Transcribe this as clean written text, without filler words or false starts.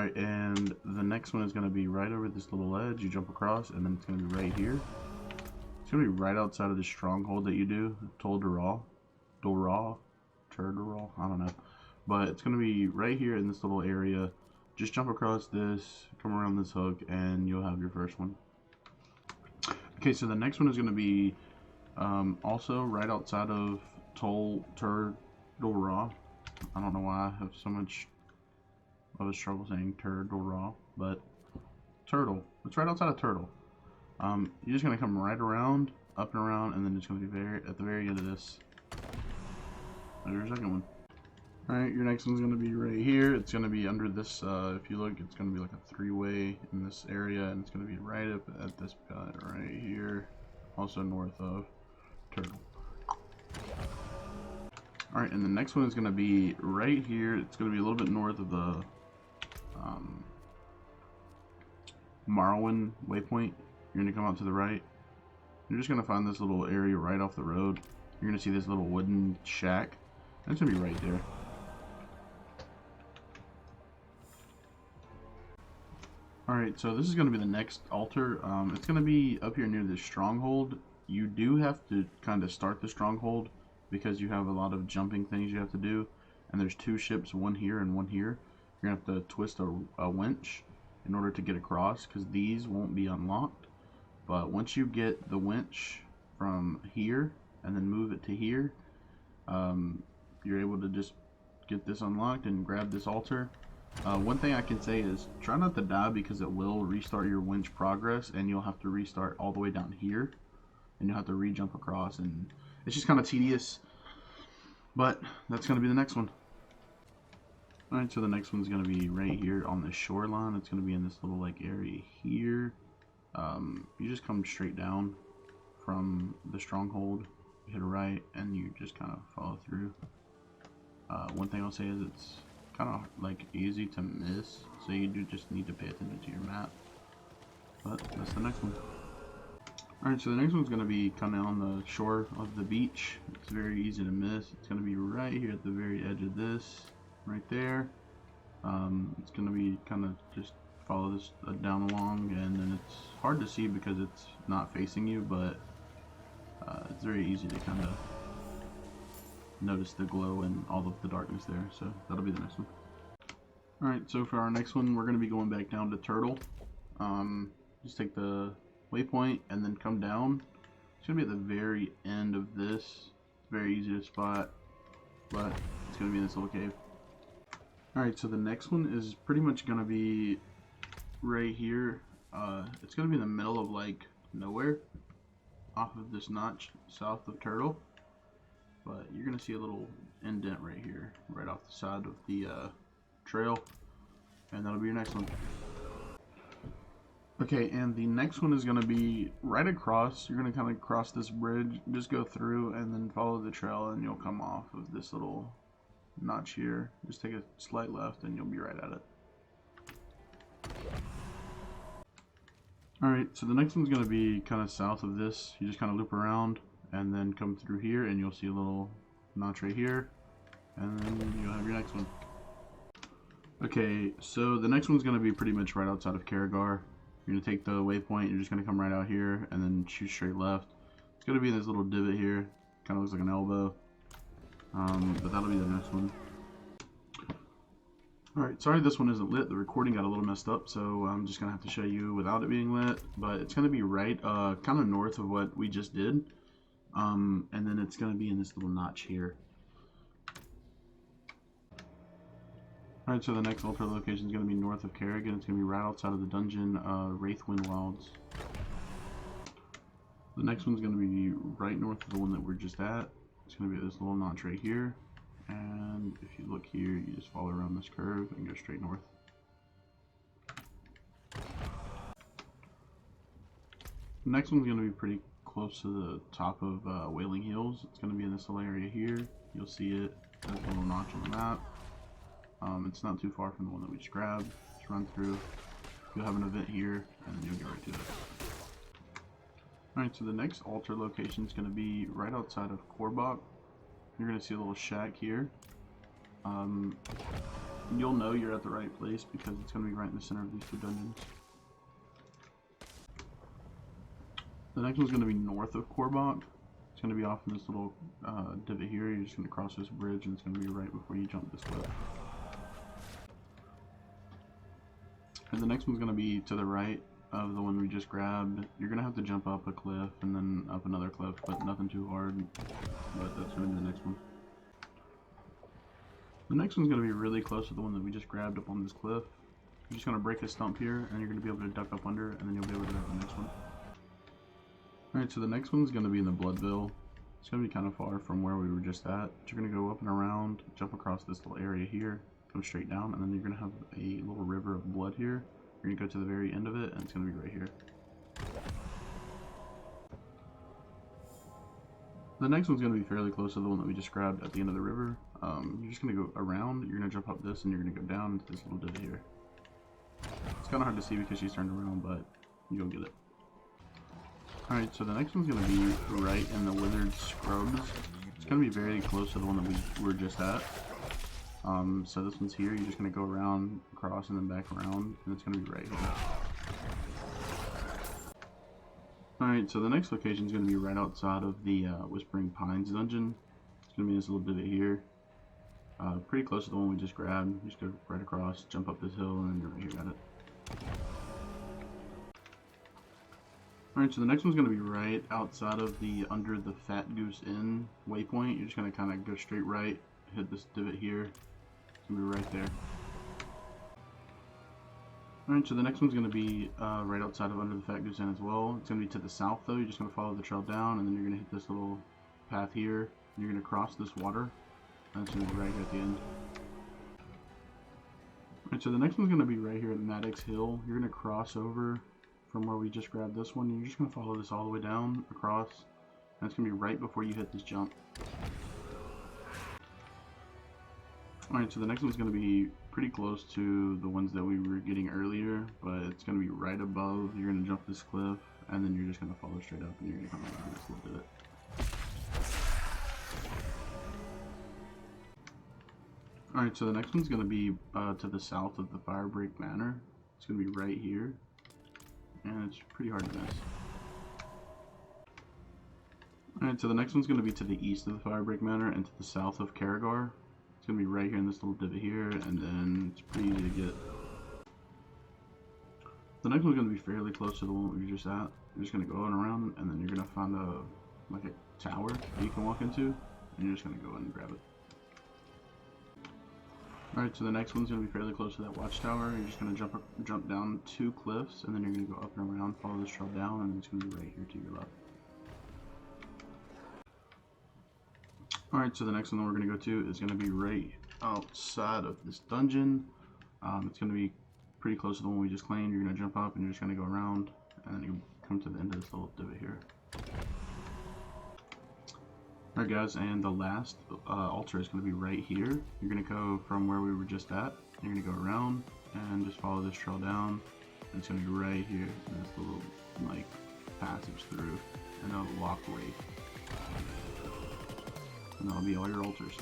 Alright, and the next one is going to be right over this little ledge. You jump across, and then it's going to be right here. It's going to be right outside of the stronghold that you do, Tol-Dural, Tur-Dural, I don't know. But it's going to be right here in this little area. Just jump across this, come around this hook, and you'll have your first one. Okay, so the next one is going to be also right outside of Tur-Dural. I don't know why I have so much of a struggle saying Tur-Dural, but Turtle. It's right outside of Turtle. You're just going to come right around, up and around, and then it's going to be at the very end of this. There's your second one. Alright, your next one's going to be right here. It's going to be under this, if you look, it's going to be like a three-way in this area, and it's going to be right up at this spot right here, also north of Turtle. Alright, and the next one is going to be right here. It's going to be a little bit north of the Marwin waypoint. You're going to come out to the right. You're just going to find this little area right off the road. You're going to see this little wooden shack. And it's going to be right there. Alright, so this is going to be the next altar. It's going to be up here near this stronghold. You do have to kind of start the stronghold because you have a lot of jumping things you have to do. And there's two ships, one here and one here. You're going to have to twist a winch in order to get across because these won't be unlocked. But once you get the winch from here and then move it to here, you're able to just get this unlocked and grab this altar. One thing I can say is try not to die because it will restart your winch progress and you'll have to restart all the way down here and you'll have to re-jump across, and it's just kind of tedious, but that's going to be the next one. Alright, so the next one's going to be right here on the shoreline. It's going to be in this little like area here. You just come straight down from the stronghold, hit a right, and you just kind of follow through. One thing I'll say is it's kind of like easy to miss, so you do just need to pay attention to your map. But that's the next one. Alright, so the next one's going to be kind of on the shore of the beach. It's very easy to miss. It's going to be right here at the very edge of this, right there. It's going to be kind of just follow this down along, and then it's hard to see because it's not facing you, but it's very easy to kind of notice the glow and all of the darkness there. So that'll be the next one. Alright, so for our next one, we're going to be going back down to Turtle. Just take the waypoint and then come down. It's going to be at the very end of this. It's very easy to spot, but it's going to be in this little cave. Alright, so the next one is pretty much going to be right here. It's going to be in the middle of like nowhere off of this notch south of Turtle. But you're going to see a little indent right here, right off the side of the trail. And that'll be your next one. Okay, and the next one is going to be right across. You're going to kind of cross this bridge, just go through and then follow the trail, and you'll come off of this little notch here. Just take a slight left and you'll be right at it. Alright, so the next one's going to be kind of south of this. You just kind of loop around and then come through here, and you'll see a little notch right here, and then you'll have your next one. Okay, so the next one's going to be pretty much right outside of Karagar. You're going to take the waypoint, you're just going to come right out here and then shoot straight left. It's going to be in this little divot here, kind of looks like an elbow, but that'll be the next one. Alright, sorry this one isn't lit. The recording got a little messed up, so I'm just going to have to show you without it being lit, but it's going to be right kind of north of what we just did. And then it's going to be in this little notch here. Alright, so the next altar location is going to be north of Kerrigan. It's going to be right outside of the dungeon, Wraithwind Wilds. The next one's going to be right north of the one that we're just at. It's going to be this little notch right here. And if you look here, you just follow around this curve and go straight north. The next one's going to be pretty close to the top of Wailing Hills. It's going to be in this little area here. You'll see it. There's a little notch on the map. It's not too far from the one that we just grabbed. Just run through. You'll have an event here, and then you'll get right to it. Alright, so the next altar location is going to be right outside of Korbach. You're going to see a little shack here. you'll know you're at the right place because it's going to be right in the center of these 2 dungeons. The next one's going to be north of Korbok. It's going to be off in this little divot here. You're just going to cross this bridge and it's going to be right before you jump this cliff. And the next one's going to be to the right of the one we just grabbed. You're going to have to jump up a cliff and then up another cliff, but nothing too hard. But that's going to be the next one. The next one's going to be really close to the one that we just grabbed up on this cliff. You're just going to break this stump here and you're going to be able to duck up under and then you'll be able to grab the next one. Alright, so the next one's going to be in the Bloodville. It's going to be kind of far from where we were just at. You're going to go up and around, jump across this little area here, go straight down, and then you're going to have a little river of blood here. You're going to go to the very end of it, and it's going to be right here. The next one's going to be fairly close to the one that we just grabbed at the end of the river. You're just going to go around, you're going to jump up this, and you're going to go down into this little divot here. It's kind of hard to see because she's turned around, but you'll get it. Alright, so the next one's going to be right in the Withered Scrubs. It's going to be very close to the one that we were just at. So this one's here. You're just going to go around, across, and then back around, and it's going to be right here. Alright, so the next location is going to be right outside of the Whispering Pines dungeon. It's going to be this little divot here. Pretty close to the one we just grabbed. You just go right across, jump up this hill, and then you're right here at it. Alright, so the next one's going to be right outside of the Under the Fat Goose Inn waypoint. You're just going to kind of go straight right, hit this divot here. It's going to be right there. Alright, so the next one's going to be right outside of Under the Fat Goose Inn as well. It's going to be to the south though. You're just going to follow the trail down and then you're going to hit this little path here. And you're going to cross this water. And it's going to be right here at the end. Alright, so the next one's going to be right here at Maddox Hill. You're going to cross over from where we just grabbed this one. You're just going to follow this all the way down, across, and it's going to be right before you hit this jump. Alright, so the next one's going to be pretty close to the ones that we were getting earlier, but it's going to be right above. You're going to jump this cliff, and then you're just going to follow straight up, and you're going to come around this little bit. Alright, so the next one's going to be to the south of the Firebreak Manor. It's going to be right here. And it's pretty hard to miss. Alright, so the next one's going to be to the east of the Firebreak Manor and to the south of Karagar. It's going to be right here in this little divot here, and then it's pretty easy to get. The next one's going to be fairly close to the one we were just at. You're just going to go on around, and then you're going to find like a tower that you can walk into, and you're just going to go in and grab it. Alright, so the next one's going to be fairly close to that watchtower. You're just going to jump down 2 cliffs, and then you're going to go up and around, follow this trail down, and it's going to be right here to your left. Alright, so the next one that we're going to go to is going to be right outside of this dungeon. It's going to be pretty close to the one we just claimed. You're going to jump up, and you're just going to go around, and then you come to the end of this little divot here. Alright guys, and the last altar is going to be right here. You're going to go from where we were just at. You're going to go around and just follow this trail down. And it's going to be right here in this little like passage through, and a walkway. And that'll be all your altars.